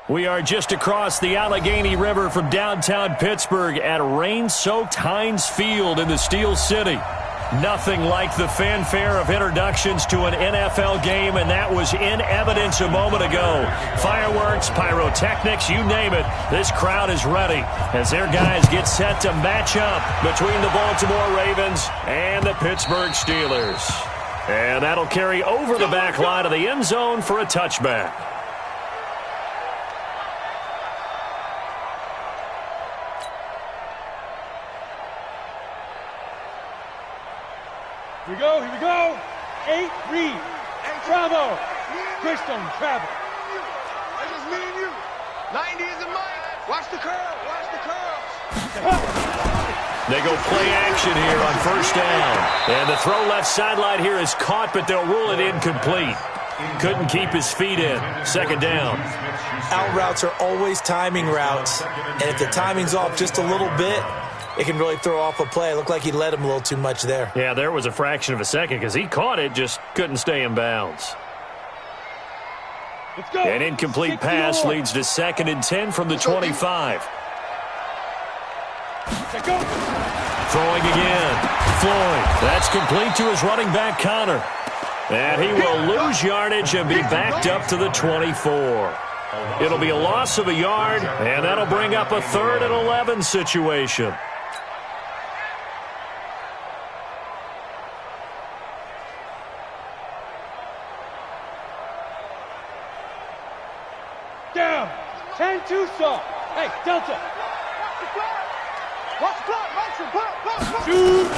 We are just across the Allegheny River from downtown Pittsburgh at rain-soaked Heinz Field in the Steel City. Nothing like the fanfare of introductions to an NFL game, and that was in evidence a moment ago. Fireworks, pyrotechnics, you name it. This crowd is ready as their guys get set to match up between the Baltimore Ravens and the Pittsburgh Steelers. And that'll carry over the back line of the end zone for a touchback. Here we go. 8, read. Travel. Christian, travel. That's just me and you. 90 is a mic. Watch the curl. Watch the curls. They go play action here on first down. And the throw left sideline here is caught, but they'll rule it incomplete. Couldn't keep his feet in. Second down. Out routes are always timing routes. And if the timing's off just a little bit, it can really throw off a play. It looked like he led him a little too much there. Yeah, there was a fraction of a second because he caught it, just couldn't stay in bounds. Let's go. An incomplete pass leads to 2nd and 10 from the 25. Let's go. Throwing again. Floyd. That's complete to his running back, Connor. And he will lose yardage and be backed up to the 24. It'll be a loss of a yard, and that'll bring up a 3rd and 11 situation. Down. 10-2 saw. Hey, Delta. Watch the clock. Watch the Shoot.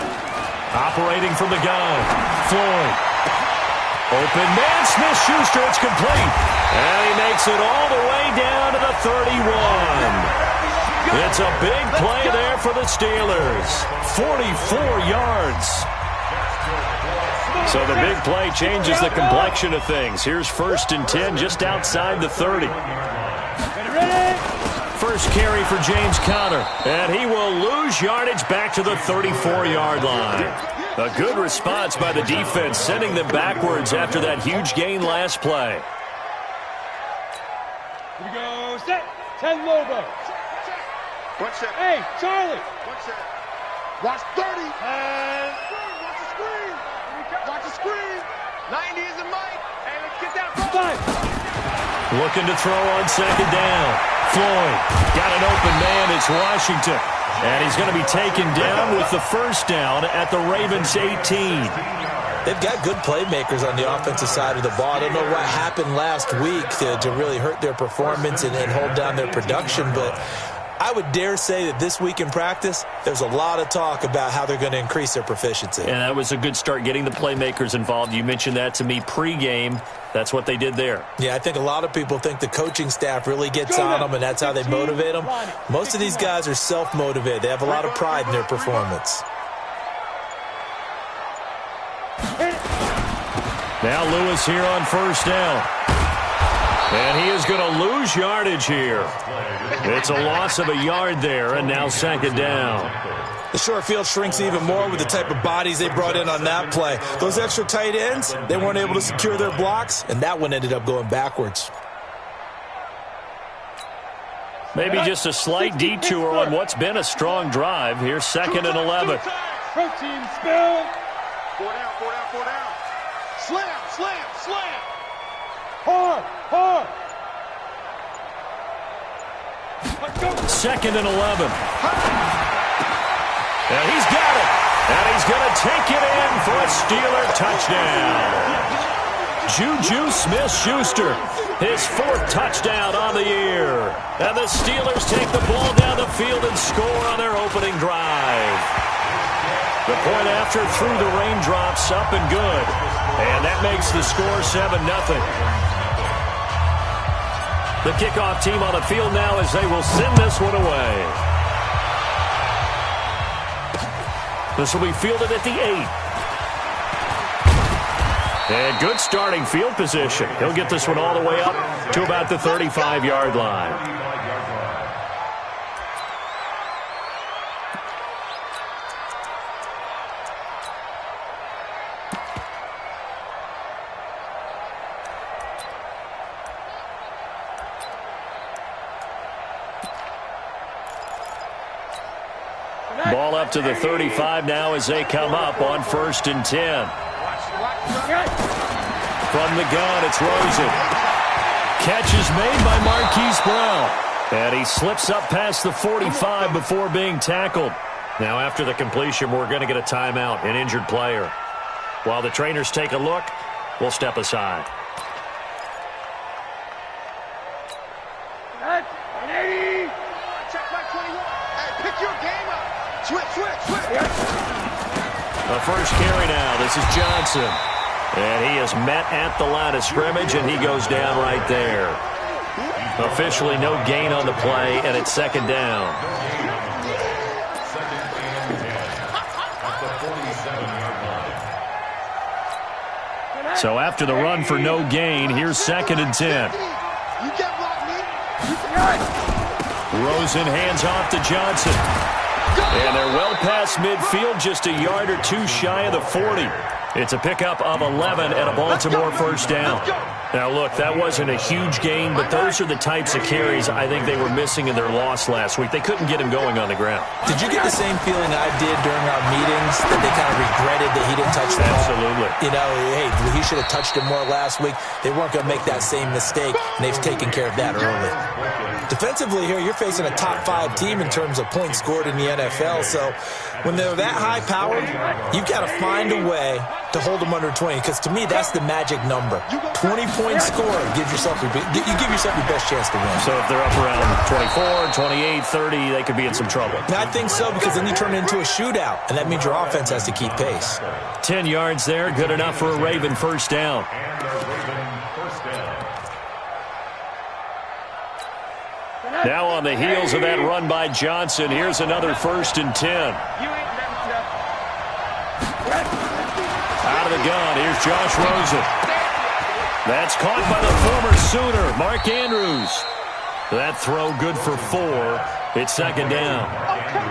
Operating from the gun. Floyd. Open man, Smith-Schuster, it's complete. And he makes it all the way down to the 31. It's a big play there for the Steelers. 44 yards. So the big play changes the complexion of things. Here's 1st and 10 just outside the 30. Ready? First carry for James Conner. And he will lose yardage back to the 34-yard line. A good response by the defense, sending them backwards after that huge gain last play. Here we go. Set. 10 Lobo. Watch that. Hey, Charlie. Watch that. Watch 30. And Watch the screen. Watch the screen. 90 is a mic. Hey, let's get that. 5. Looking to throw on 2nd down. Floyd got an open man. It's Washington. And he's going to be taken down with the 1st down at the Ravens 18. They've got good playmakers on the offensive side of the ball. I don't know what happened last week to really hurt their performance and hold down their production, but I would dare say that this week in practice, there's a lot of talk about how they're going to increase their proficiency. And that was a good start getting the playmakers involved. You mentioned that to me pregame. That's what they did there. Yeah, I think a lot of people think the coaching staff really gets on them, and that's how they motivate them. Most of these guys are self-motivated. They have a lot of pride in their performance. Now Lewis here on 1st down. And he is going to lose yardage here. It's a loss of a yard there, and now 2nd down. The short field shrinks even more with the type of bodies they brought in on that play. Those extra tight ends, they weren't able to secure their blocks, and that one ended up going backwards. Maybe just a slight detour on what's been a strong drive. Here's 2nd and 11. Protein spill. 4 down, 4 down, 4 down. Slam, slam, slam. Hard, hard. Let's go. 2nd and 11. And he's got it. And he's going to take it in for a Steeler touchdown. Juju Smith-Schuster, his 4th touchdown on the year. And the Steelers take the ball down the field and score on their opening drive. The point after through the raindrops, up and good. And that makes the score 7-0. The kickoff team on the field now as they will send this one away. This will be fielded at the 8. And good starting field position. He'll get this one all the way up to about the 35-yard line. Ball up to the 35 now as they come up on 1st and 10. From the gun, it's Rosen. Catch is made by Marquise Brown. And he slips up past the 45 before being tackled. Now after the completion, we're going to get a timeout, an injured player. While the trainers take a look, we'll step aside. Check back 21. Hey, pick your game up. Switch. The first carry now. This is Johnson. And he is met at the line of scrimmage, and he goes down right there. Officially no gain on the play, and it's 2nd down. So after the run for no gain, here's 2nd and 10. Rosen hands off to Johnson. And they're well past midfield, just a yard or two shy of the 40. It's a pickup of 11 and a Baltimore first down. Now, look, that wasn't a huge gain, but those are the types of carries I think they were missing in their loss last week. They couldn't get him going on the ground. Did you get the same feeling I did during our meetings, that they kind of regretted that he didn't touch the ball? Absolutely. You know, hey, he should have touched him more last week. They weren't going to make that same mistake, and they've taken care of that early. Defensively here, you're facing a top 5 team in terms of points scored in the NFL, so when they're that high-powered, you've got to find a way to hold them under 20, because to me, that's the magic number. 20 points scored, you give yourself your best chance to win. So if they're up around 24, 28, 30, they could be in some trouble. And I think so, because then you turn it into a shootout, and that means your offense has to keep pace. 10 yards there, good enough for a Raven first down. Now on the heels of that run by Johnson, here's another 1st and 10. Out of the gun, here's Josh Rosen. That's caught by the former Sooner, Mark Andrews. That throw good for 4. It's 2nd down.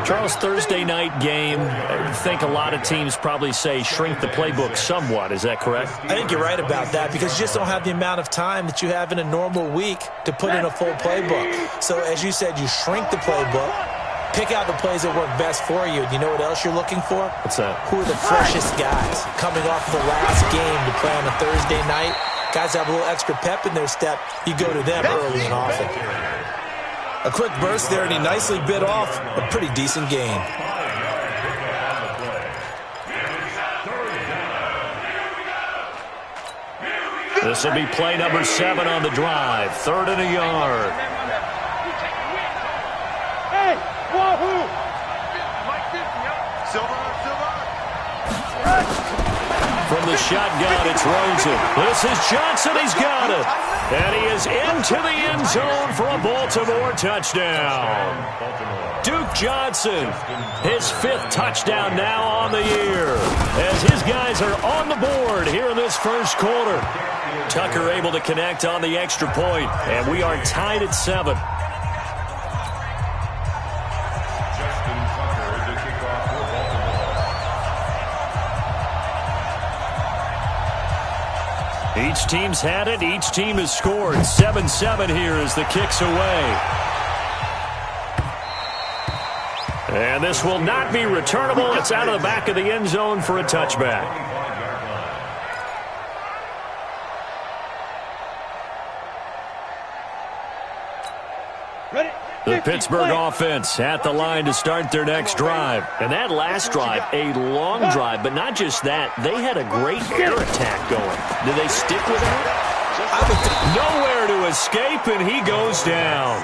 Charles, Thursday night game, I think a lot of teams probably say shrink the playbook somewhat. Is that correct? I think you're right about that, because you just don't have the amount of time that you have in a normal week to put in a full playbook. So as you said, you shrink the playbook, pick out the plays that work best for you. And you know what else you're looking for? What's that? Who are the freshest guys coming off the last game to play on a Thursday night? Guys have a little extra pep in their step. You go to them early and often. A quick burst there, and he nicely bit off a pretty decent gain. This will be play number 7 on the drive. 3rd and a yard. Hey, wahoo! From the shotgun, it's Rosen. This is Johnson. He's got it. And he is into the end zone for a Baltimore touchdown. Duke Johnson, his 5th touchdown now on the year, as his guys are on the board here in this first quarter. Tucker able to connect on the extra point, and we are tied at 7. Each team's had it. Each team has scored. 7-7 here as the kick's away. And this will not be returnable. It's out of the back of the end zone for a touchback. The Pittsburgh offense at the line to start their next drive. And that last drive, a long drive, but not just that. They had a great air attack going. Did they stick with that? Nowhere to escape, and he goes down.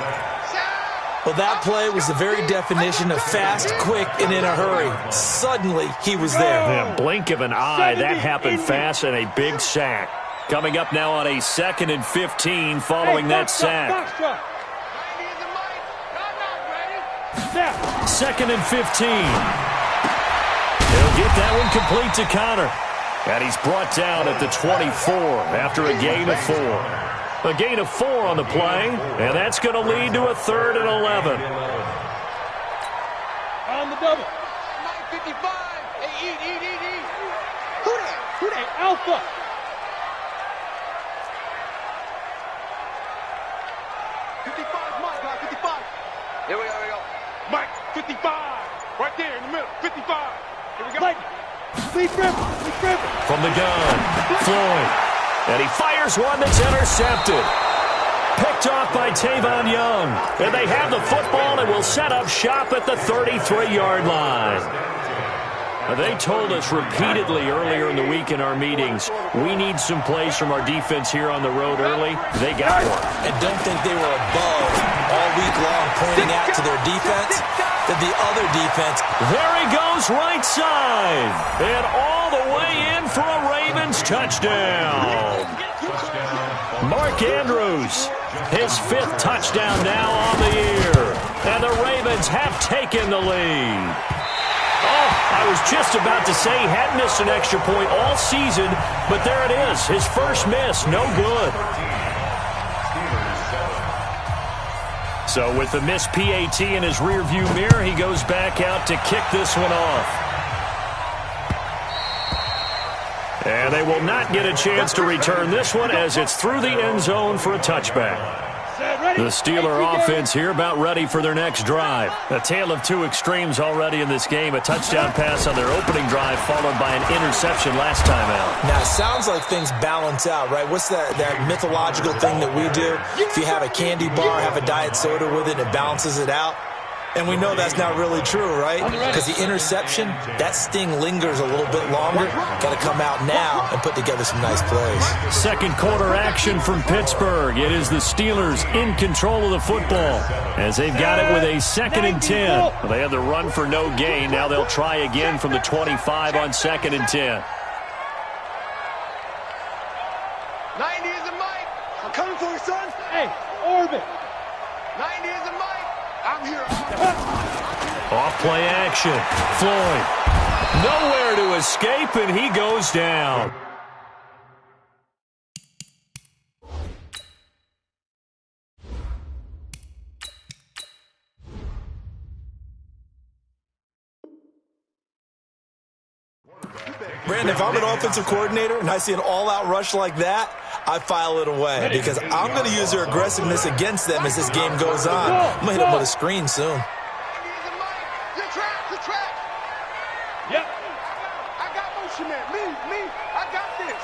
Well, that play was the very definition of fast, quick, and in a hurry. Suddenly, he was there. Yeah, blink of an eye. That happened fast, and a big sack. Coming up now on a 2nd and 15 following that sack. 2nd and 15. He'll get that one complete to Connor. And he's brought down at the 24 after a gain of 4. A gain of 4 on the play, and that's going to lead to a 3rd and 11. On the double. 55. Hey, eat. Who that? Alpha. Here we go. Mike, 55. Right there in the middle, 55. Here we go. Lead River. From the gun, Floyd. And he fires one that's intercepted. Picked off by Tavon Young. And they have the football and will set up shop at the 33-yard line. They told us repeatedly earlier in the week in our meetings, we need some plays from our defense here on the road early. They got one. And don't think they were above all week long pointing out to their defense that the other defense. There he goes right side. And all the way in for a Ravens touchdown. Mark Andrews, his 5th touchdown now on the year. And the Ravens have taken the lead. Oh, I was just about to say he hadn't missed an extra point all season, but there it is. His first miss, no good. So with the missed PAT in his rearview mirror, he goes back out to kick this one off. And they will not get a chance to return this one as it's through the end zone for a touchback. The Steeler offense here about ready for their next drive. A tale of two extremes already in this game. A touchdown pass on their opening drive followed by an interception last time out. Now, it sounds like things balance out, right? What's that mythological thing that we do? If you have a candy bar, have a diet soda with it, it balances it out. And we know that's not really true, right? Because the interception, that sting lingers a little bit longer. Got to come out now and put together some nice plays. Second quarter action from Pittsburgh. It is the Steelers in control of the football as they've got it with a 2nd and 10. Well, they had the run for no gain. Now they'll try again from the 25 on 2nd and 10. 90 is a mic. I'm coming for you, son. Hey, orbit. 90 is a mic. I'm here. Off play action. Floyd. Nowhere to escape, and he goes down. Brandon, if I'm an offensive coordinator and I see an all-out rush like that, I file it away because I'm going to use their aggressiveness against them as this game goes on. I'm going to hit them with a screen soon. Your track. Yep. I got motion, man. Me. I got this.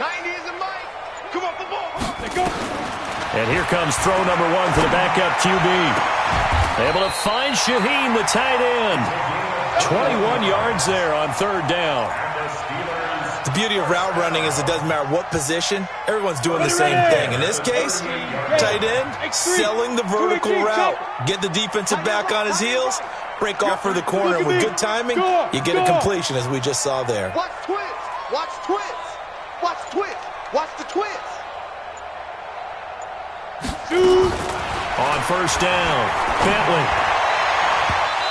90 is a mic. Come on, the ball. They go. And here comes throw number 1 for the backup QB. Able to find Shaheen, the tight end. 21 yards there on 3rd down. The beauty of route running is it doesn't matter what position, everyone's doing the same thing. In this case, tight end, selling the vertical route. Get the defensive back on his heels, break off for the corner, and with good timing, you get a completion as we just saw there. Watch twist. Watch twist. Watch twist. Watch the twist. On 1st down, Bentley.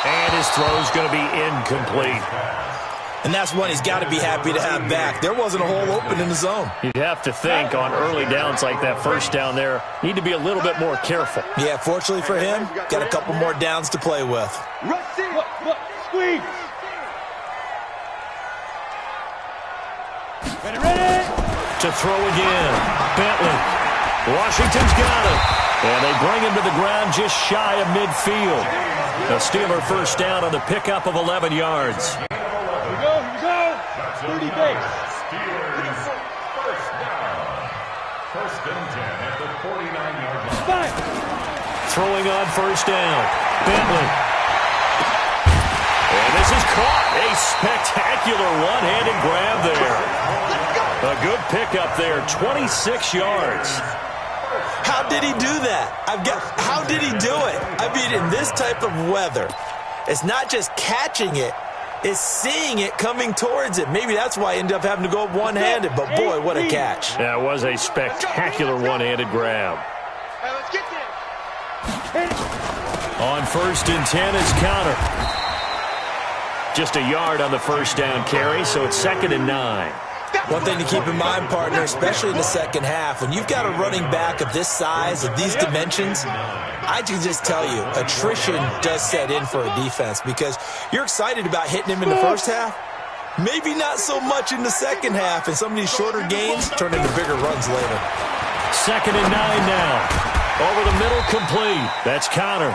And his throw's going to be incomplete. And that's one he's got to be happy to have back. There wasn't a hole open in the zone. You'd have to think on early downs like that 1st down there, need to be a little bit more careful. Yeah, fortunately for him, got a couple more downs to play with. Look, squeeze. Ready. To throw again, Bentley. Washington's got it. And they bring him to the ground just shy of midfield. The Steeler 1st down on the pickup of 11 yards. Here we go. 30 base. Steelers 1st down. 1st and 10 at the 49-yard line. Fine. Throwing on 1st down, Bentley. And this is caught. A spectacular one-handed grab there. A good pickup there, 26 yards. How did he do that? How did he do it? I mean, in this type of weather, it's not just catching it, it's seeing it coming towards it. Maybe that's why he ended up having to go one-handed, but boy, what a catch. That was a spectacular one-handed grab. Hey, let's get this. On 1st and 10 is Counter. Just a yard on the 1st down carry, so it's 2nd and 9. One thing to keep in mind, partner, especially in the second half, when you've got a running back of this size, of these dimensions, I can just tell you, attrition does set in for a defense because you're excited about hitting him in the first half. Maybe not so much in the second half, and some of these shorter gains turn into bigger runs later. 2nd and 9 now. Over the middle, complete. That's Connor.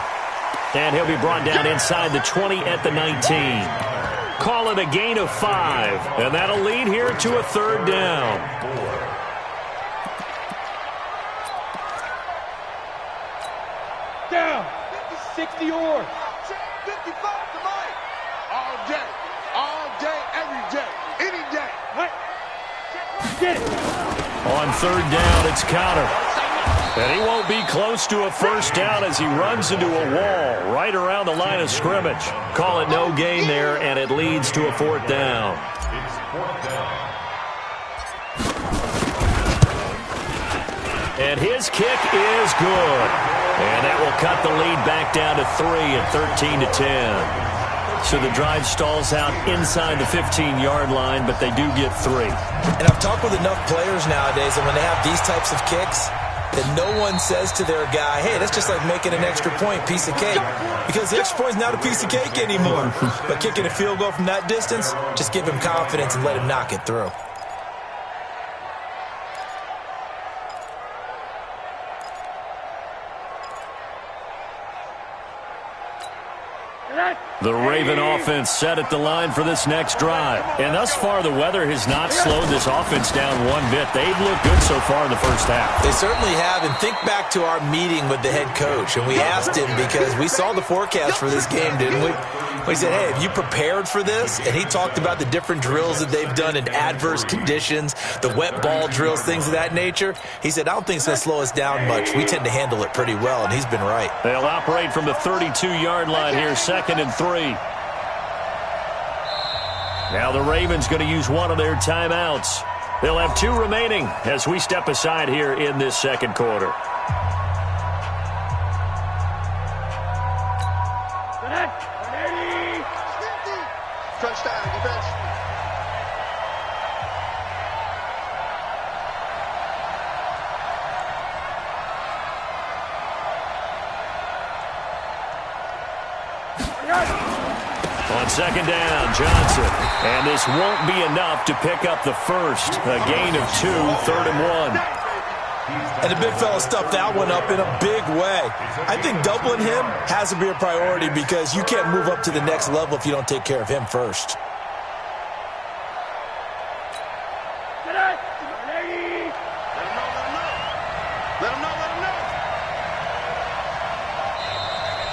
And he'll be brought down inside the 20 at the 19. Call it a gain of 5. And that'll lead here to a third down. Down. 60 or 55 to Mike. All day, every day, any day. What? Get it. On third down, it's Counter. And he won't be close to a first down as he runs into a wall right around the line of scrimmage. Call it no gain there, and it leads to a fourth down. It's fourth down. And his kick is good. And that will cut the lead back down to 3 at 13-10. So the drive stalls out inside the 15-yard line, but they do get 3. And I've talked with enough players nowadays, and when they have these types of kicks, that no one says to their guy, hey, that's just like making an extra point, piece of cake. Because the extra point is not a piece of cake anymore. But kicking a field goal from that distance, just give him confidence and let him knock it through. The Raven offense set at the line for this next drive. And thus far, the weather has not slowed this offense down one bit. They've looked good so far in the first half. They certainly have. And think back to our meeting with the head coach. And we asked him, because we saw the forecast for this game, didn't we? We said, hey, have you prepared for this? And he talked about the different drills that they've done in adverse conditions, the wet ball drills, things of that nature. He said, I don't think it's going to slow us down much. We tend to handle it pretty well, and he's been right. They'll operate from the 32-yard line here, 2nd and 3. Now the Ravens going to use one of their timeouts. They'll have 2 remaining as we step aside here in this second quarter. Touchdown, defense. On second down, Johnson. And this won't be enough to pick up the first. A gain of 2, 3rd and 1. And the big fella stuffed that one up in a big way. I think doubling him has to be a priority because you can't move up to the next level if you don't take care of him first.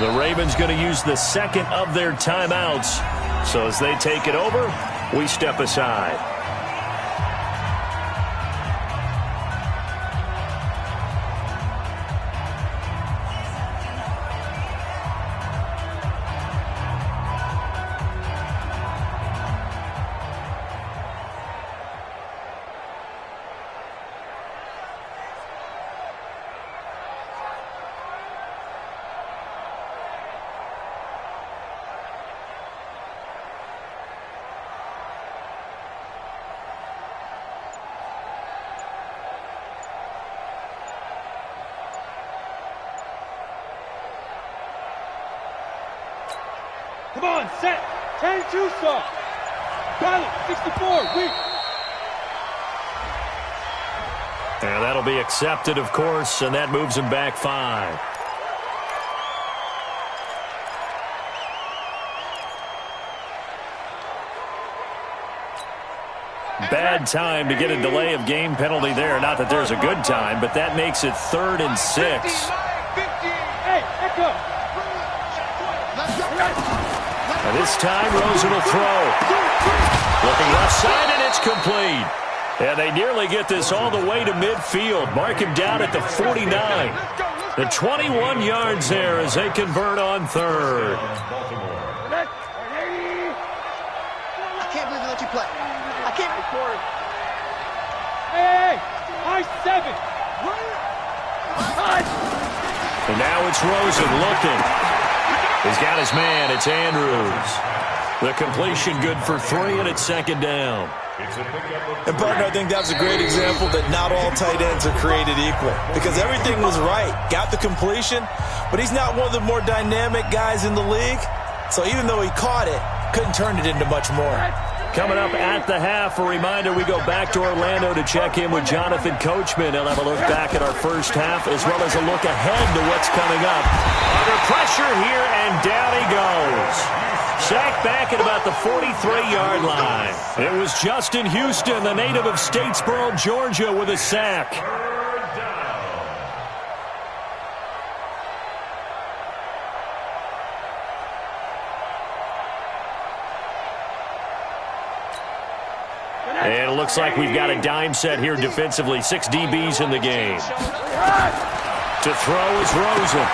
The Ravens going to use the second of their timeouts. So as they take it over, we step aside. Come on, set. 10-2 stop. Pilot, 64, weak. And that'll be accepted, of course, and that moves him back 5. Bad time to get a delay of game penalty there. Not that there's a good time, but that makes it 3rd and 6. Hey, echo. And this time, Rosen will throw. Looking left side, and it's complete. And they nearly get this all the way to midfield. Mark him down at the 49. The 21 yards there as they convert on 3rd. I can't believe they let you play. I can't record. Hey, high 7. And now it's Rosen looking. He's got his man. It's Andrews. The completion good for 3, and it's 2nd down. And, partner, I think that's a great example that not all tight ends are created equal. Because everything was right. Got the completion, but he's not one of the more dynamic guys in the league. So even though he caught it, couldn't turn it into much more. Coming up at the half, a reminder, we go back to Orlando to check in with Jonathan Coachman. He'll have a look back at our first half as well as a look ahead to what's coming up. Under pressure here, and down he goes. Sacked back at about the 43-yard line. It was Justin Houston, the native of Statesboro, Georgia, with a sack. And it looks like we've got a dime set here defensively. 6 DBs in the game. To throw is Rosen.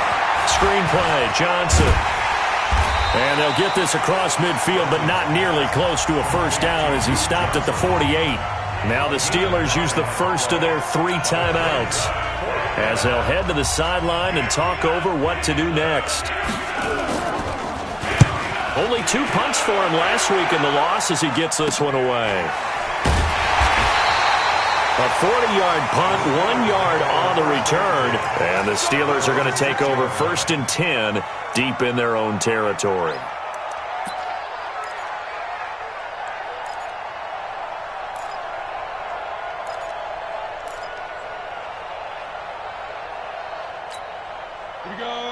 Screenplay, Johnson. And they'll get this across midfield, but not nearly close to a first down as he stopped at the 48. Now the Steelers use the first of their 3 timeouts as they'll head to the sideline and talk over what to do next. Only 2 punts for him last week in the loss as he gets this one away. A 40-yard punt, 1 yard on the return, and the Steelers are going to take over 1st and 10 deep in their own territory.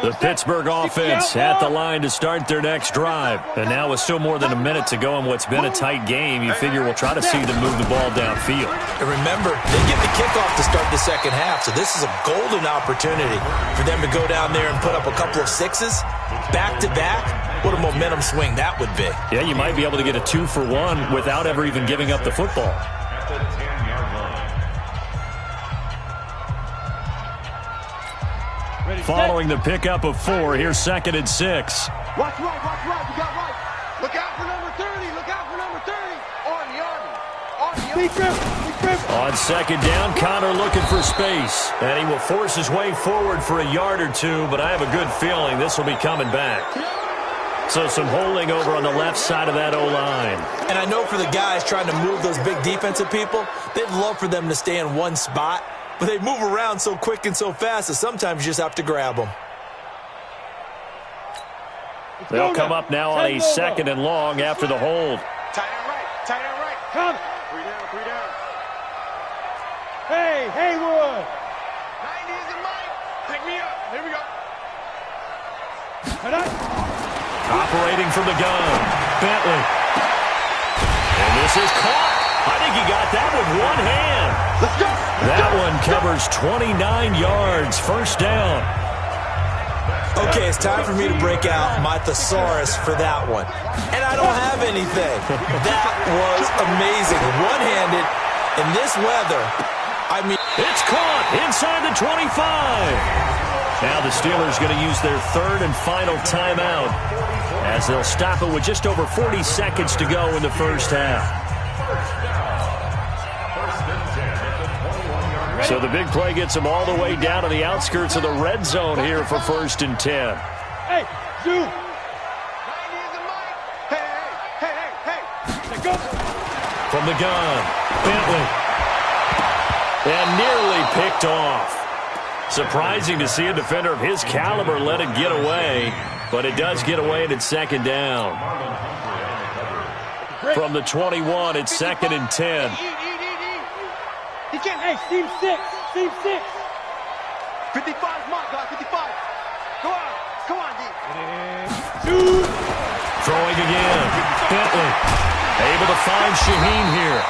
The Pittsburgh offense at the line to start their next drive. And now with still more than a minute to go in what's been a tight game, you figure we'll try to see them move the ball downfield. And remember, they get the kickoff to start the second half, so this is a golden opportunity for them to go down there and put up a couple of 6s back-to-back. What a momentum swing that would be. Yeah, you might be able to get a 2-for-1 without ever even giving up the football. At the 10-yard line. Following the pickup of 4, here's 2nd and 6. Watch right, you got right. Look out for number 30, On 2nd down, Connor looking for space. And he will force his way forward for a yard or 2, but I have a good feeling this will be coming back. So some holding over on the left side of that O-line. And I know for the guys trying to move those big defensive people, they'd love for them to stay in one spot. But they move around so quick and so fast that sometimes you just have to grab them. They'll come up now on a 2nd and long after the hold. Tight end right. Come. 3 down. Hey, Haywood. 90 is the mic. Pick me up. Here we go. Operating from the gun, Bentley. And this is caught. I think he got that with one hand. Let's go. That one covers 29 yards, 1st down. Okay, it's time for me to break out my thesaurus for that one. And I don't have anything. That was amazing. One-handed in this weather. I mean, it's caught inside the 25. Now the Steelers going to use their 3rd and final timeout as they'll stop it with just over 40 seconds to go in the first half. So the big play gets them all the way down to the outskirts of the red zone here for 1st and 10. Hey, Zoo. 90 is the mic. Hey. Let's go. From the gun, Bentley. And nearly picked off. Surprising to see a defender of his caliber let it get away, but it does get away and it's 2nd down. From the 21, it's 2nd and 10. He can't. Hey, Team 6. 55, Mark, guys, 55. Go on, D. Throwing again, Bentley. Able to find Shaheen here.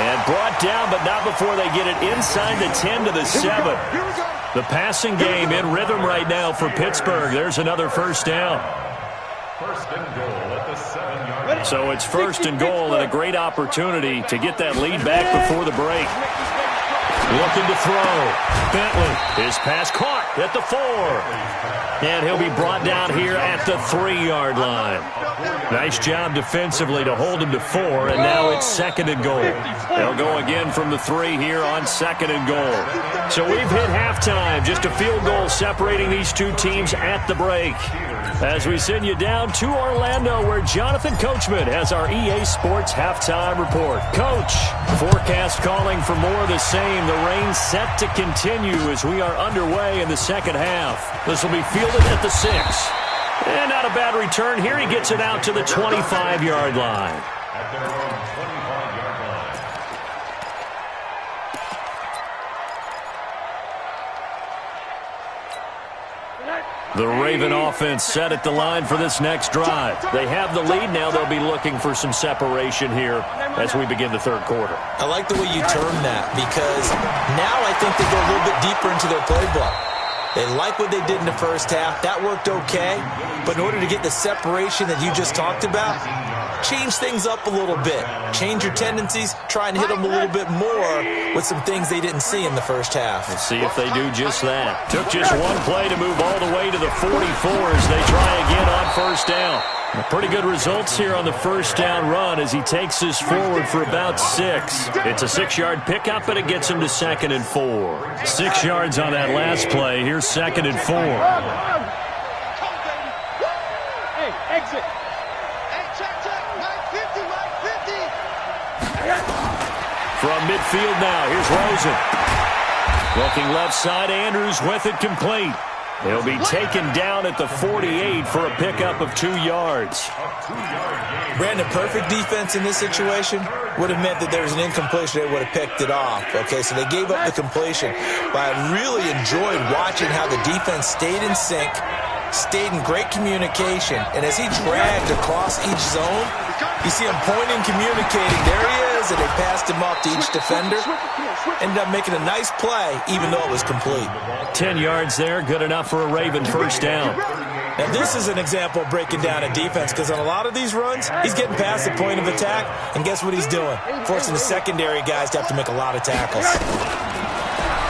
And brought down, but not before they get it inside the 10 to the 7. Here we go. The passing game in rhythm right now for Pittsburgh. There's another 1st down. 1st and goal at the 7-yard line. So it's 1st and goal and a great opportunity to get that lead back before the break. Looking to throw. Bentley. His pass caught at the 4. And he'll be brought down here at the 3-yard line. Nice job defensively to hold him to 4, and now it's 2nd and goal. They'll go again from the 3 here on 2nd and goal. So we've hit halftime. Just a field goal separating these two teams at the break. As we send you down to Orlando, where Jonathan Coachman has our EA Sports halftime report. Coach, forecast calling for more of the same. The rain set to continue as we are underway in the second half. This will be fielded at the 6. And not a bad return here. He gets it out to the 25-yard line. at their own 25-yard line. The Raven offense set at the line for this next drive. They have the lead. Now they'll be looking for some separation here as we begin the third quarter. I like the way you term that, because now I think they go a little bit deeper into their playbook. They like what they did in the first half. That worked okay. But in order to get the separation that you just talked about, change things up a little bit. Change your tendencies. Try and hit them a little bit more with some things they didn't see in the first half. We'll see if they do just that. Took just one play to move all the way to the 44 as they try again on first down. Pretty good results here on the first down run as he takes this forward for about 6. It's a 6-yard pickup, and it gets him to 2nd and 4. 6 yards on that last play. Here's 2nd and 4. Hey, exit. From midfield now, here's Rosen. Looking left side, Andrews with it complete. He'll be taken down at the 48 for a pickup of 2 yards. Brandon, perfect defense in this situation would have meant that there was an incompletion. They would have picked it off. Okay, so they gave up the completion. But I really enjoyed watching how the defense stayed in sync, stayed in great communication. And as he dragged across each zone, you see him pointing, communicating. There he is, and they passed him off to each defender. Ended up making a nice play, even though it was complete. 10 yards there, good enough for a Raven first down. Now, this is an example of breaking down a defense, because on a lot of these runs, he's getting past the point of attack, and guess what he's doing? Forcing the secondary guys to have to make a lot of tackles.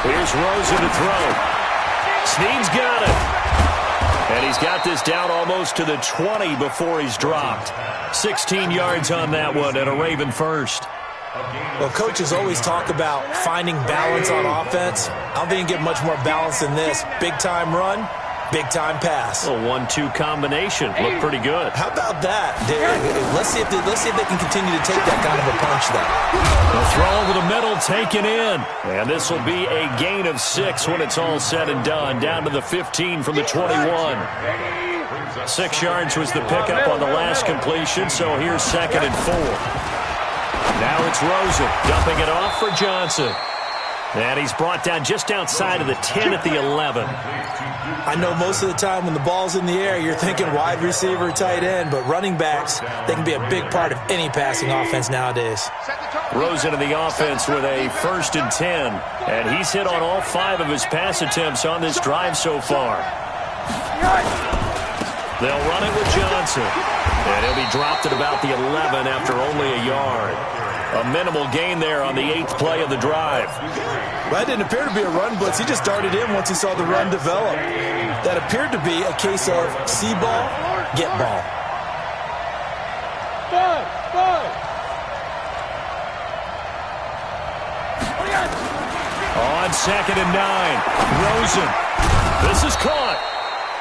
Here's Rosen to throw. Snead's got it. And he's got this down almost to the 20 before he's dropped. 16 yards on that one, and a Raven first. Well, coaches always talk about finding balance on offense. I don't think you can get much more balance than this. Big-time run, big-time pass. A 1-2 combination. Looked pretty good. How about that? Let's see if they can continue to take that kind of a punch there. The throw over the middle, taken in. And this will be a gain of 6 when it's all said and done. Down to the 15 from the 21. 6 yards was the pickup on the last completion, so here's 2nd and 4. Now it's Rosen dumping it off for Johnson. And he's brought down just outside of the 10 at the 11. I know most of the time when the ball's in the air, you're thinking wide receiver, tight end, but running backs, they can be a big part of any passing offense nowadays. Rosen in the offense with a 1st and 10. And he's hit on all 5 of his pass attempts on this drive so far. They'll run it with Johnson. And he'll be dropped at about the 11 after only a yard. A minimal gain there on the 8th play of the drive. Well, that didn't appear to be a run blitz. He just darted in once he saw the run develop. That appeared to be a case of see ball, get ball. On 2nd and 9, Rosen. This is caught.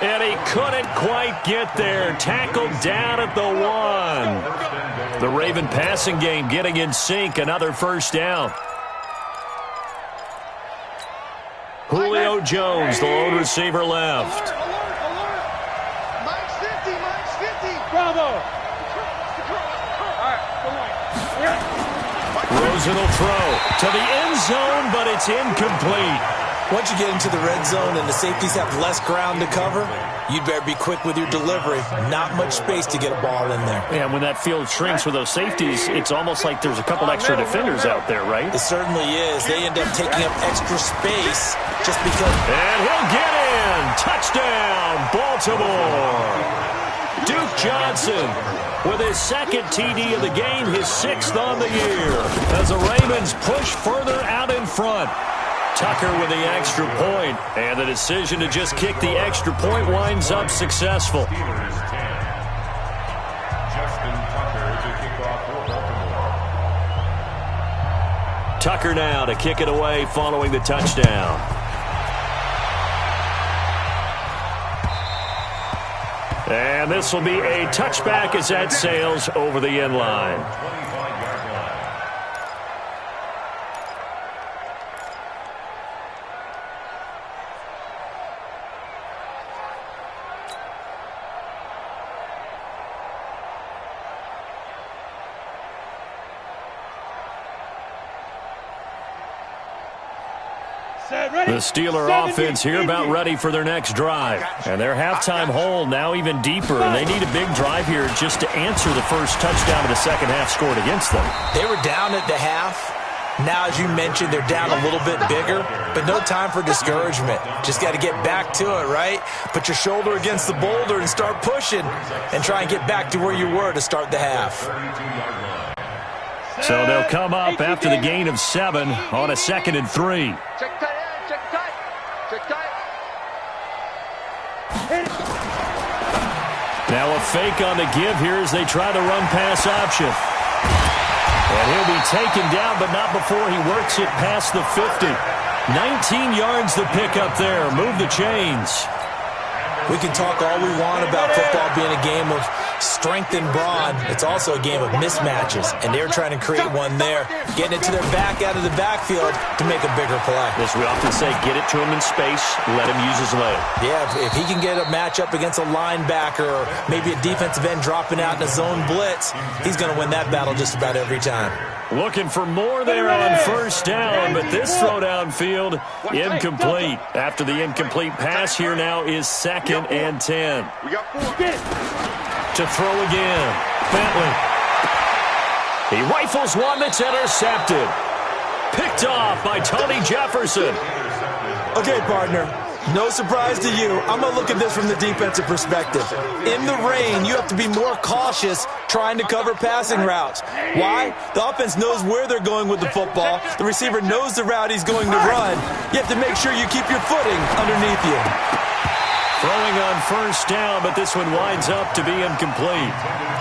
And he couldn't quite get there. Tackled down at the 1. The Raven passing game getting in sync. Another first down. Julio Jones, the lone receiver left. Mike's 50, Mike's 50. Bravo. Rosen will throw to the end zone, but it's incomplete. Once you get into the red zone and the safeties have less ground to cover, you'd better be quick with your delivery. Not much space to get a ball in there. Yeah, when that field shrinks with those safeties, it's almost like there's a couple extra defenders out there, right? It certainly is. They end up taking up extra space just because. And he'll get in. Touchdown, Baltimore. Duke Johnson with his 2nd TD of the game, his 6th on the year, as the Ravens push further out in front. Tucker with the extra point, and the decision to just kick the extra point winds up successful. Justin Tucker to kick off for Baltimore. Tucker now to kick it away following the touchdown. And this will be a touchback as that sails over the end line. The Steeler offense here about ready for their next drive. And their halftime hole now even deeper, and they need a big drive here just to answer the first touchdown of the second half scored against them. They were down at the half. Now, as you mentioned, they're down a little bit bigger, but no time for discouragement. Just got to get back to it, right? Put your shoulder against the boulder and start pushing and try and get back to where you were to start the half. So they'll come up after the gain of 7 on a 2nd and 3. Check tight end, check tight. Check tight. Now a fake on the give here as they try the run-pass option. And he'll be taken down, but not before he works it past the 50. 19 yards to pick up there. Move the chains. We can talk all we want about football being a game of strength and brawn. It's also a game of mismatches, and they're trying to create one there, getting it to their back out of the backfield to make a bigger play. As we often say, get it to him in space, let him use his leg. Yeah, if he can get a matchup against a linebacker or maybe a defensive end dropping out in a zone blitz, he's going to win that battle just about every time. Looking for more there on first down, but this throw downfield incomplete. After the incomplete pass, here now is 2nd and 10. We got 4. To throw again. Bentley. He rifles one that's intercepted. Picked off by Tony Jefferson. Okay, partner. No surprise to you. I'm going to look at this from the defensive perspective. In the rain, you have to be more cautious trying to cover passing routes. Why? The offense knows where they're going with the football. The receiver knows the route he's going to run. You have to make sure you keep your footing underneath you. Throwing on first down, but this one winds up to be incomplete.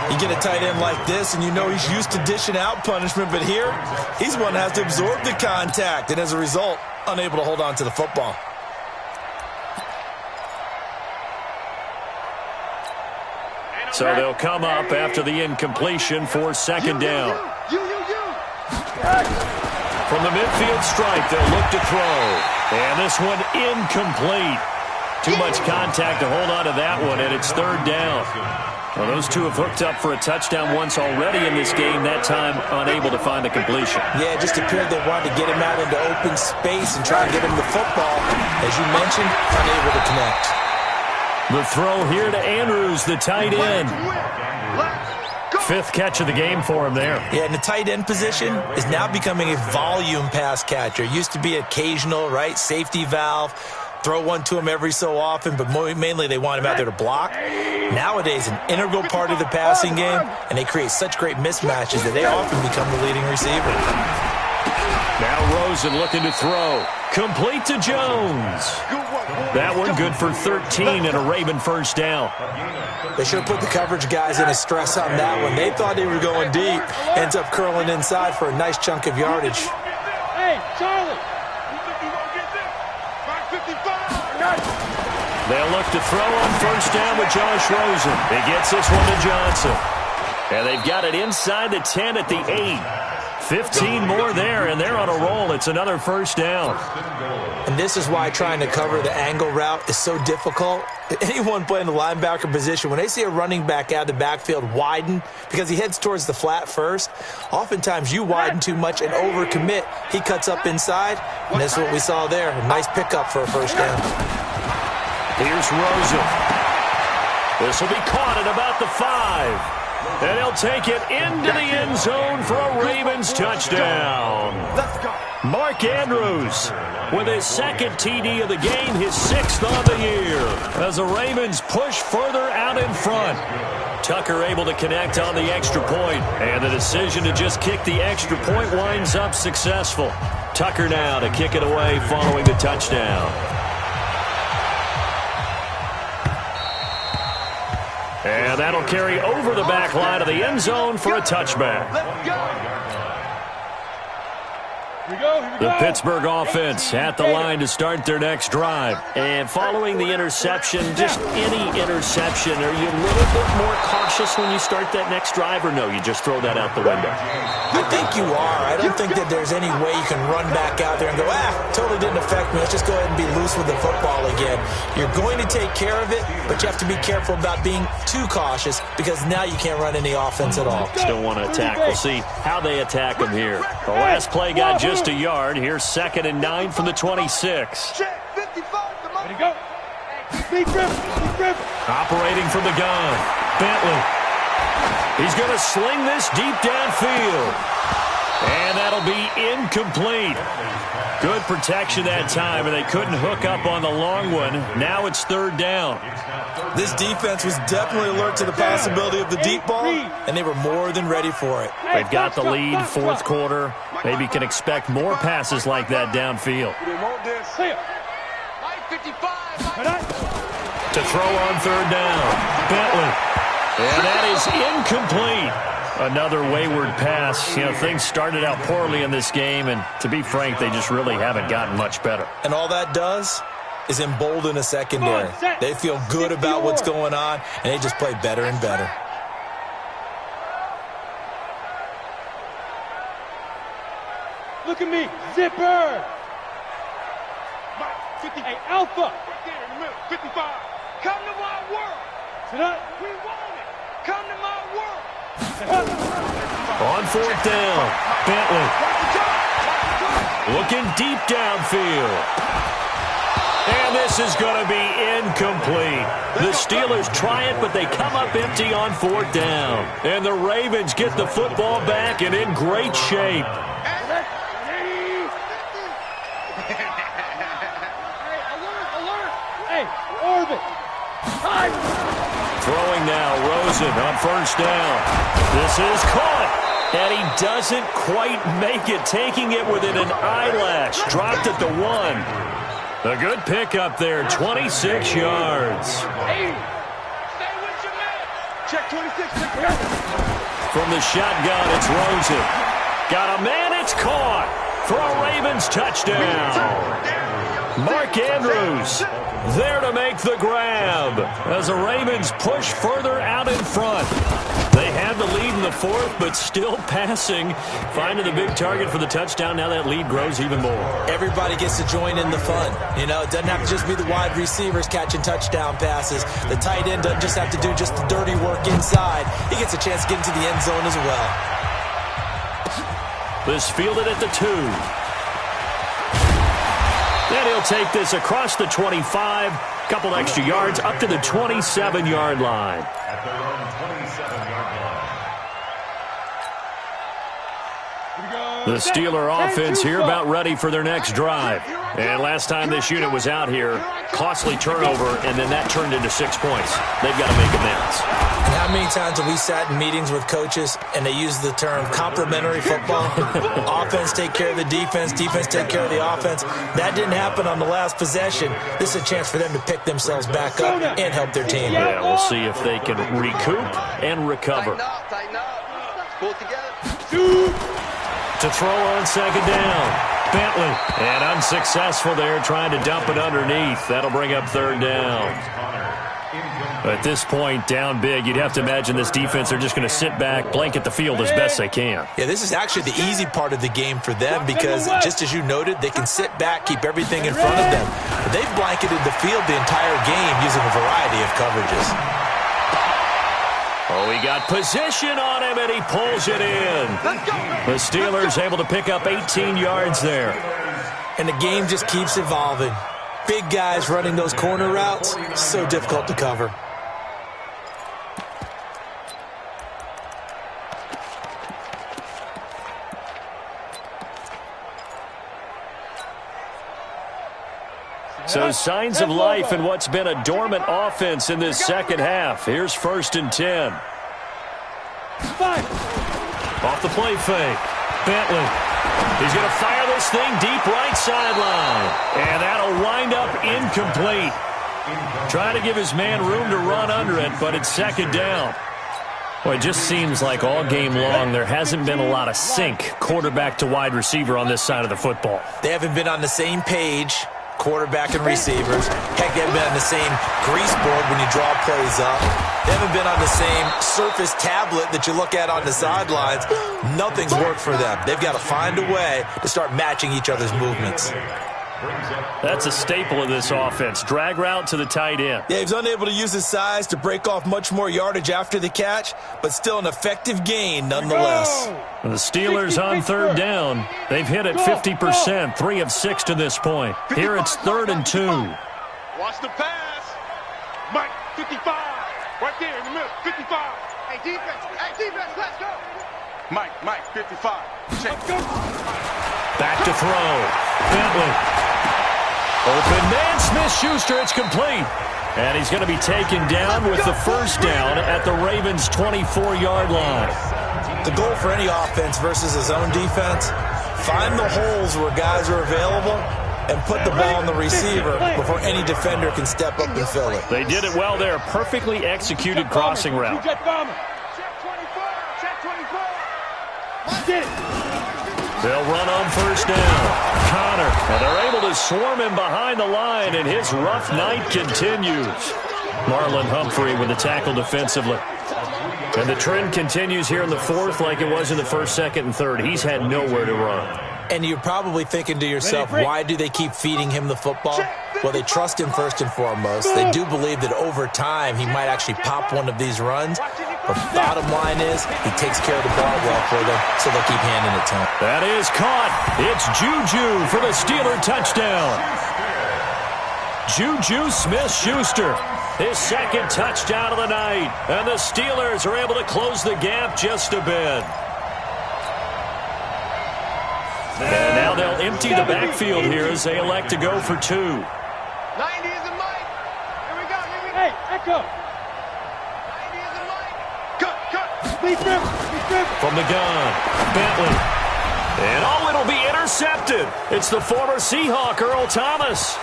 You get a tight end like this, and you know he's used to dishing out punishment, but here, he's one that has to absorb the contact, and as a result, unable to hold on to the football. So they'll come up after the incompletion for 2nd down. From the midfield stripe, they'll look to throw. And this one incomplete. Too much contact to hold on to that one, and it's 3rd down. Well, those two have hooked up for a touchdown once already in this game, that time unable to find the completion. Yeah, it just appeared they wanted to get him out into open space and try and get him the football. As you mentioned, unable to connect. The throw here to Andrews, the tight end. 5th catch of the game for him there. Yeah, and the tight end position is now becoming a volume pass catcher. It used to be occasional, right, safety valve. Throw one to him every so often, but mainly they want him out there to block. Nowadays, an integral part of the passing game, and they create such great mismatches that they often become the leading receiver. Now Rosen looking to throw. Complete to Jones. That one good for 13 and a Raven first down. They should have put the coverage guys in a stress on that one. They thought they were going deep. Ends up curling inside for a nice chunk of yardage. Hey, Charlie. They'll look to throw on first down with Josh Rosen. He gets this one to Johnson. And they've got it inside the 10 at the 8. 15 more there, and they're on a roll. It's another first down. And this is why trying to cover the angle route is so difficult. Anyone playing the linebacker position, when they see a running back out of the backfield widen because he heads towards the flat first, oftentimes you widen too much and overcommit. He cuts up inside, and that's what we saw there. A nice pickup for a first down. Here's Rosen. This will be caught at about the 5. And he'll take it into the end zone for a Ravens touchdown. Mark Andrews with his 2nd TD of the game, his 6th on the year, as the Ravens push further out in front. Tucker able to connect on the extra point, and the decision to just kick the extra point winds up successful. Tucker now to kick it away following the touchdown. And that'll carry over the back line of the end zone for a touchback. The Pittsburgh offense at the line to start their next drive. And following the interception, just any interception, are you a little bit more cautious when you start that next drive, or no, you just throw that out the window? I think you are. I don't think that there's any way you can run back out there and go, totally didn't affect me. Let's just go ahead and be loose with the football again. You're going to take care of it, but you have to be careful about being too cautious because now you can't run any offense at all. Still want to attack. We'll see how they attack them here. The last play got just just a yard. Here's 2nd and 9 from the 26. Check, 55, come on. Ready, go. Deep grip. Operating from the gun, Bentley. He's going to sling this deep downfield. And that'll be incomplete. Good protection that time, and they couldn't hook up on the long one. Now it's 3rd down. This defense was definitely alert to the possibility of the deep ball, and they were more than ready for it. They've got the lead, 4th quarter. Maybe can expect more passes like that downfield. We want this. Clear. 55. To throw on 3rd down, Bentley. And that is incomplete. Another wayward pass. You know, things started out poorly in this game, and to be frank, they just really haven't gotten much better. And all that does is embolden a secondary. They feel good about what's going on, and they just play better and better. Look at me. Zipper. Hey, Alpha. Right there in the middle, 55. Come to my world. Sit up. We want it. Come to my world. On 4th down, Bentley. Looking deep downfield. And this is going to be incomplete. The Steelers try it, but they come up empty on 4th down. And the Ravens get the football back and in great shape. Hey, orbit. Time. Throwing now, Rosen on 1st down. This is caught. And he doesn't quite make it, taking it within an eyelash. Dropped at the 1. A good pickup there, 26 yards. Hey, stay with your man. Check 26. From the shotgun, it's Rosen. Got a man, it's caught for a Ravens touchdown. Mark Andrews there to make the grab as the Ravens push further out in front. They had the lead in the 4th, but still passing. Finding the big target for the touchdown. Now that lead grows even more. Everybody gets to join in the fun. You know, it doesn't have to just be the wide receivers catching touchdown passes. The tight end doesn't just have to do just the dirty work inside. He gets a chance to get into the end zone as well. This fielded at the 2. And he'll take this across the 25. Couple extra yards up to the 27-yard line. At their own 27-yard line. The Steeler offense here about ready for their next drive. And last time this unit was out here, costly turnover, and then that turned into 6 points. They've got to make amends. And how many times have we sat in meetings with coaches and they use the term complementary football? Offense take care of the defense, defense take care of the offense. That didn't happen on the last possession. This is a chance for them to pick themselves back up and help their team. Yeah, we'll see if they can recoup and recover. Tighten up. Pull it together. To throw on 2nd down, Bentley. And unsuccessful there, trying to dump it underneath. That'll bring up 3rd down. At this point, down big, you'd have to imagine this defense are just going to sit back, blanket the field as best they can. Yeah, this is actually the easy part of the game for them because, just as you noted, they can sit back, keep everything in front of them. But they've blanketed the field the entire game using a variety of coverages. Oh, he got position on him, and he pulls it in. The Steelers able to pick up 18 yards there. And the game just keeps evolving. Big guys running those corner routes, so difficult to cover. So signs of life in what's been a dormant offense in this second half. Here's 1st and 10. Off the play fake. Bentley. He's going to fire this thing deep right sideline. And that'll wind up incomplete. Trying to give his man room to run under it, but it's 2nd down. Well, it just seems like all game long there hasn't been a lot of sync quarterback to wide receiver on this side of the football. They haven't been on the same page, quarterback and receivers. Heck, they haven't been on the same grease board when you draw plays up. They haven't been on the same Surface tablet that you look at on the sidelines. Nothing's worked for them. They've got to find a way to start matching each other's movements. That's a staple of this offense. Drag route to the tight end. Yeah, he's unable to use his size to break off much more yardage after the catch, but still an effective gain nonetheless. The Steelers on third down. They've hit it 50%, 3 of 6 to this point. Here it's 3rd and 2. Watch the pass. Mike, 55. Right there in the middle, 55. Hey, defense, let's go. Mike, 55. Check. Back to throw. Bentley. Open man, Smith-Schuster, it's complete. And he's going to be taken down with the first down at the Ravens' 24-yard line. The goal for any offense versus his own defense, find the holes where guys are available and put the ball on the receiver before any defender can step up and fill it. They did it well there. Perfectly executed crossing route. Check 24. Check 24. Get it. They'll run on first down. Connor, and they're able to swarm him behind the line, and his rough night continues. Marlon Humphrey with the tackle defensively. And the trend continues here in the fourth like it was in the first, second, and third. He's had nowhere to run. And you're probably thinking to yourself, why do they keep feeding him the football? Well, they trust him first and foremost. They do believe that over time he might actually pop one of these runs. But the bottom line is he takes care of the ball well for them, so they'll keep handing it to him. That is caught. It's Juju for the Steeler touchdown. Juju Smith-Schuster, his second touchdown of the night. And the Steelers are able to close the gap just a bit. And now they'll empty the backfield here as they elect to go for 2. 90 is a Mike. Here we go. Hey, Echo. 90 is a Mike. Cut. From the gun, Bentley. And it'll be intercepted. It's the former Seahawk, Earl Thomas.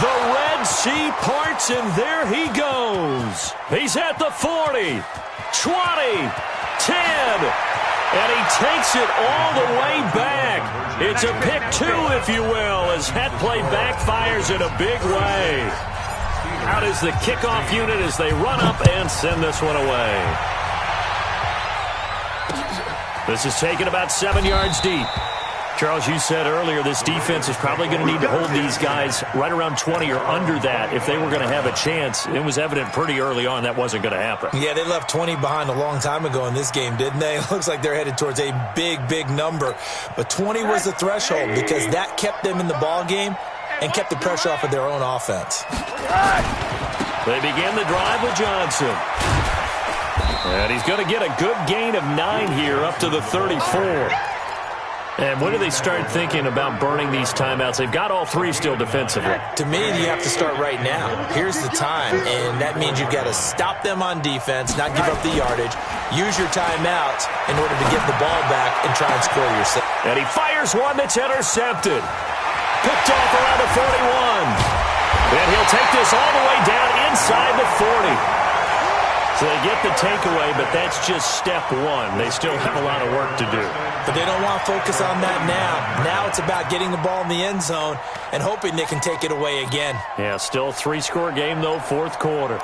The Red Sea parts, and there he goes. He's at the 40, 20, 10. And he takes it all the way back. It's a pick 2, if you will, as that play backfires in a big way. Out is the kickoff unit as they run up and send this one away. This is taken about 7 yards deep. Charles, you said earlier this defense is probably going to need to hold these guys right around 20 or under that if they were going to have a chance. It was evident pretty early on that wasn't going to happen. Yeah, they left 20 behind a long time ago in this game, didn't they? It looks like they're headed towards a big number. But 20 was the threshold because that kept them in the ball game and kept the pressure off of their own offense. They begin the drive with Johnson. And he's going to get a good gain of 9 here up to the 34. And when do they start thinking about burning these timeouts? They've got all 3 still defensively. To me, you have to start right now. Here's the time, and that means you've got to stop them on defense, not give up the yardage, use your timeouts in order to get the ball back and try and score yourself. And he fires one that's intercepted. Picked off around the 41. And he'll take this all the way down inside the 40. So they get the takeaway, but that's just step 1. They still have a lot of work to do. But they don't want to focus on that now. Now it's about getting the ball in the end zone and hoping they can take it away again. Yeah, still a 3-score game, though, fourth quarter.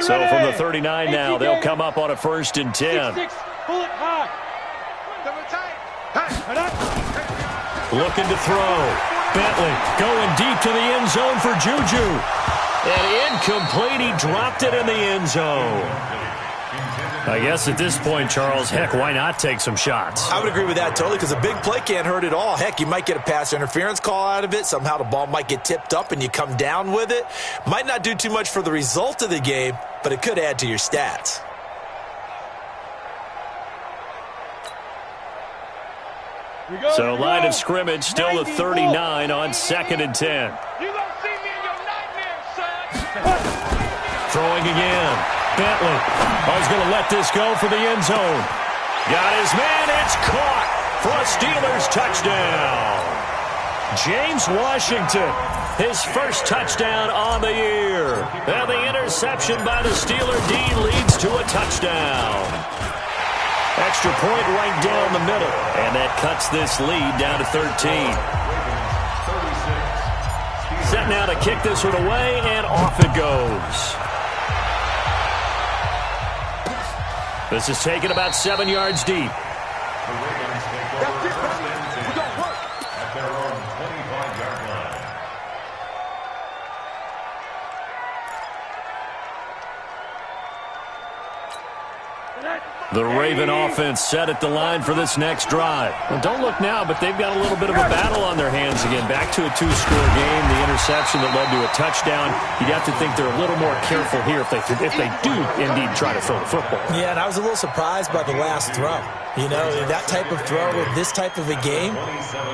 So from the 39 now, they'll come up on a 1st and 10. 6-6, pull it high. Looking to throw. Bentley going deep to the end zone for Juju. And incomplete. He dropped it in the end zone. I guess at this point, Charles, heck, why not take some shots? I would agree with that totally because a big play can't hurt at all. Heck, you might get a pass interference call out of it. Somehow the ball might get tipped up and you come down with it. Might not do too much for the result of the game, but it could add to your stats. So line of scrimmage, still the 39 on 2nd and 10. You gonna see me in your nightmares, son. Throwing again. Bentley. He's going to let this go for the end zone. Got his man. It's caught for a Steelers touchdown. James Washington, his first touchdown on the year. And the interception by the Steeler D leads to a touchdown. Extra point right down the middle. And that cuts this lead down to 13. Set now to kick this one away, and off it goes. This is taken about 7 yards deep. The Ravens take over first and 10 at their own 25-yard line. The Raven offense set at the line for this next drive. Well, don't look now, but they've got a little bit of a battle on their hands again. Back to a 2-score game, the interception that led to a touchdown. You'd have to think they're a little more careful here if they do indeed try to throw the football. Yeah, and I was a little surprised by the last throw. You know, that type of throw with this type of a game,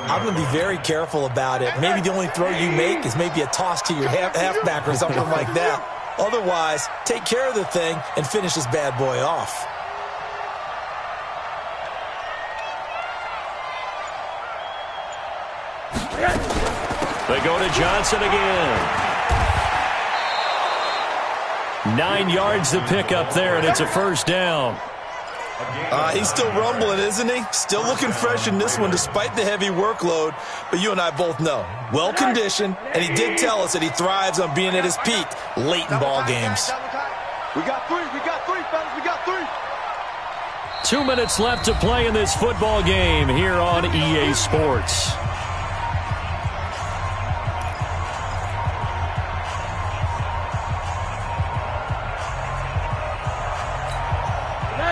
I'm going to be very careful about it. Maybe the only throw you make is maybe a toss to your halfback or something like that. Otherwise, take care of the thing and finish this bad boy off. They go to Johnson again. 9 yards to pick up there, and it's a first down. He's still rumbling, isn't he? Still looking fresh in this one despite the heavy workload. But you and I both know, well-conditioned, and he did tell us that he thrives on being at his peak late in ball games. We got three, fellas, we got three. 2 minutes left to play in this football game here on EA Sports.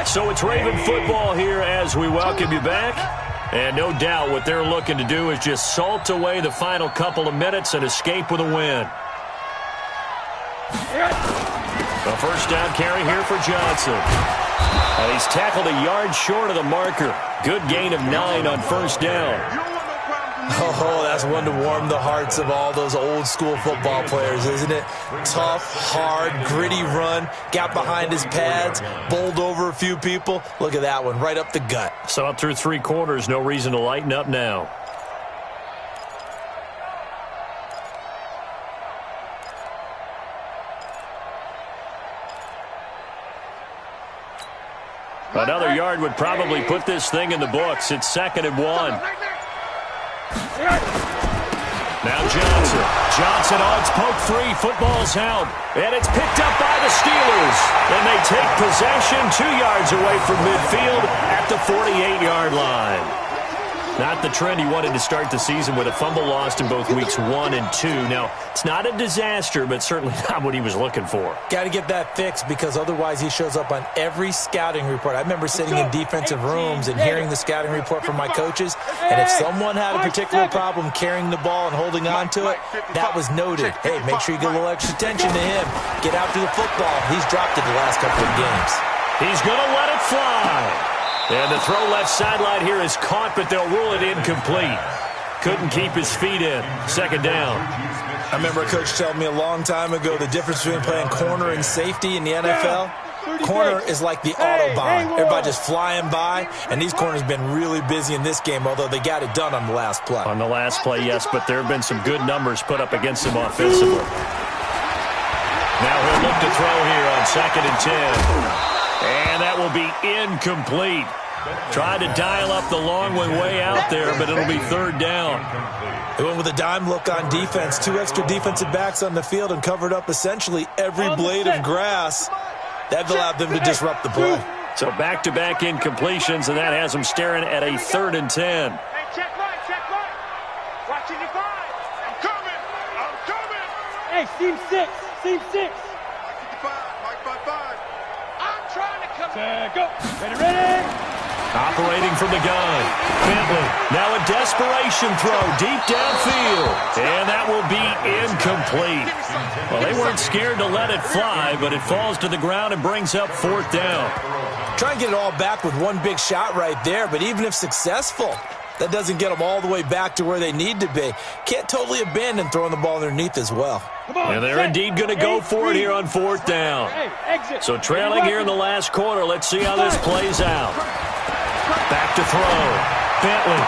So it's Raven football here as we welcome you back. And no doubt what they're looking to do is just salt away the final couple of minutes and escape with a win. A first down carry here for Johnson. And he's tackled a yard short of the marker. Good gain of 9 on first down. Oh, that's one to warm the hearts of all those old-school football players, isn't it? Tough, hard, gritty run, got behind his pads, bowled over a few people. Look at that one, right up the gut. So up through 3 quarters, no reason to lighten up now. Another yard would probably put this thing in the books. It's 2nd and 1. Now Johnson on its poke 3. Football's held. And it's picked up by the Steelers. And they take possession 2 yards away from midfield at the 48-yard line. Not the trend he wanted to start the season with a fumble lost in both weeks 1 and 2. Now, it's not a disaster, but certainly not what he was looking for. Got to get that fixed because otherwise he shows up on every scouting report. I remember sitting in defensive rooms and hearing the scouting report from my coaches, and if someone had a particular problem carrying the ball and holding on to it, that was noted. Hey, make sure you get a little extra attention to him. Get after the football. He's dropped it the last couple of games. He's going to let it fly. And the throw left sideline here is caught, but they'll rule it incomplete. Couldn't keep his feet in. 2nd down. I remember a coach telling me a long time ago the difference between playing corner and safety in the NFL. Corner is like the Autobahn. Everybody just flying by, and these corners have been really busy in this game, although they got it done on the last play. On the last play, yes, but there have been some good numbers put up against him offensively. Now he'll look to throw here on 2nd and 10. And that will be incomplete. Tried to dial up the long one way out there, but it'll be 3rd down. They went with a dime look on defense. 2 extra defensive backs on the field and covered up essentially every blade of grass. That allowed them to disrupt the play. So back-to-back incompletions, and that has them staring at a 3rd and 10. Hey, check right. Watching your 5. I'm coming. Hey, seam 6. Mike 5. I'm trying to come. Go. Ready. Operating from the gun. Bentley. Now a desperation throw deep downfield. And that will be incomplete. Well, they weren't scared to let it fly, but it falls to the ground and brings up 4th down. Try and get it all back with one big shot right there, but even if successful, that doesn't get them all the way back to where they need to be. Can't totally abandon throwing the ball underneath as well. And they're indeed going to go for it here on 4th down. So trailing here in the last quarter, let's see how this plays out. Back to throw. Bentley.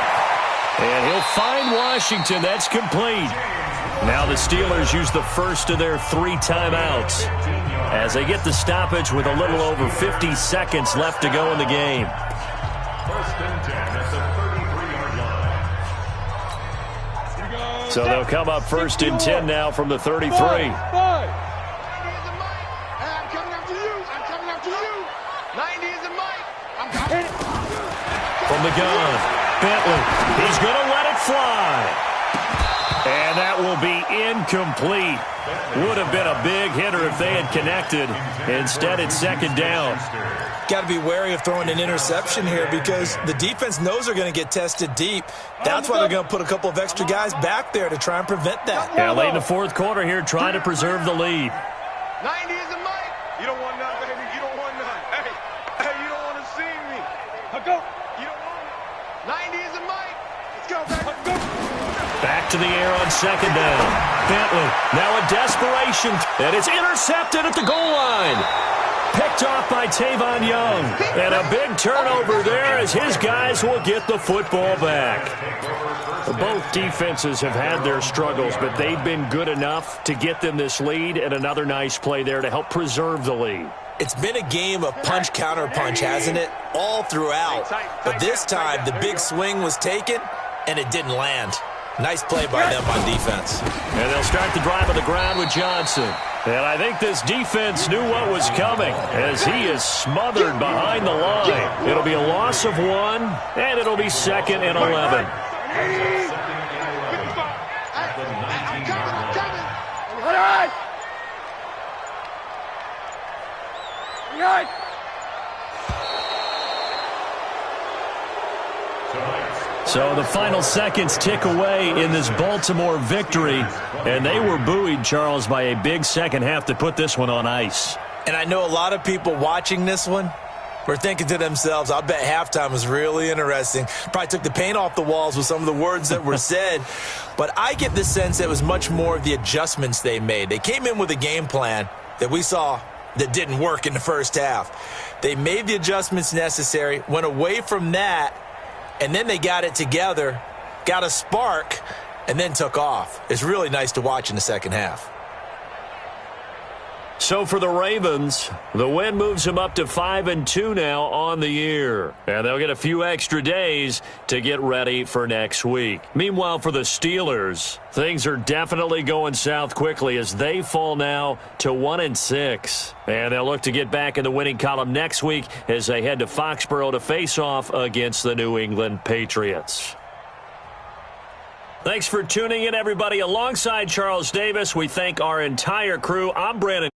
And he'll find Washington. That's complete. Now the Steelers use the first of their 3 timeouts as they get the stoppage with a little over 50 seconds left to go in the game. 1st and 10 at the 33-yard line. So they'll come up 1st and 10 now from the 33. 5. I'm coming after you. 90 is a Mike. from the gun. Bentley, he's going to let it fly. And that will be incomplete. Would have been a big hitter if they had connected. Instead, it's second down. Got to be wary of throwing an interception here because the defense knows they're going to get tested deep. That's why they're going to put a couple of extra guys back there to try and prevent that. Yeah, late in the fourth quarter here, trying to preserve the lead. 90 is a mic. You don't want none, baby. You don't want none. Hey, you don't want to see me. Go. You don't want it. 90 is a mic. Let's go, baby. Go. Back to the air on second down. Bentley, now in desperation, and it's intercepted at the goal line. Picked off by Tavon Young. And a big turnover there as his guys will get the football back. Both defenses have had their struggles, but they've been good enough to get them this lead, and another nice play there to help preserve the lead. It's been a game of punch-counter-punch, hasn't it? All throughout. But this time, the big swing was taken, and it didn't land. Nice play by them on defense. And they'll start the drive on the ground with Johnson. And I think this defense knew what was coming as he is smothered behind the line. It'll be a loss of 1, and it'll be 2nd and 11. So the final seconds tick away in this Baltimore victory, and they were buoyed, Charles, by a big second half to put this one on ice. And I know a lot of people watching this one were thinking to themselves, I bet halftime was really interesting. Probably took the paint off the walls with some of the words that were said. But I get the sense it was much more of the adjustments they made. They came in with a game plan that we saw that didn't work in the first half. They made the adjustments necessary, went away from that, and then they got it together, got a spark, and then took off. It's really nice to watch in the second half. So for the Ravens, the win moves them up to 5-2 now on the year. And they'll get a few extra days to get ready for next week. Meanwhile, for the Steelers, things are definitely going south quickly as they fall now to 1-6. And they'll look to get back in the winning column next week as they head to Foxborough to face off against the New England Patriots. Thanks for tuning in, everybody. Alongside Charles Davis, we thank our entire crew. I'm Brandon.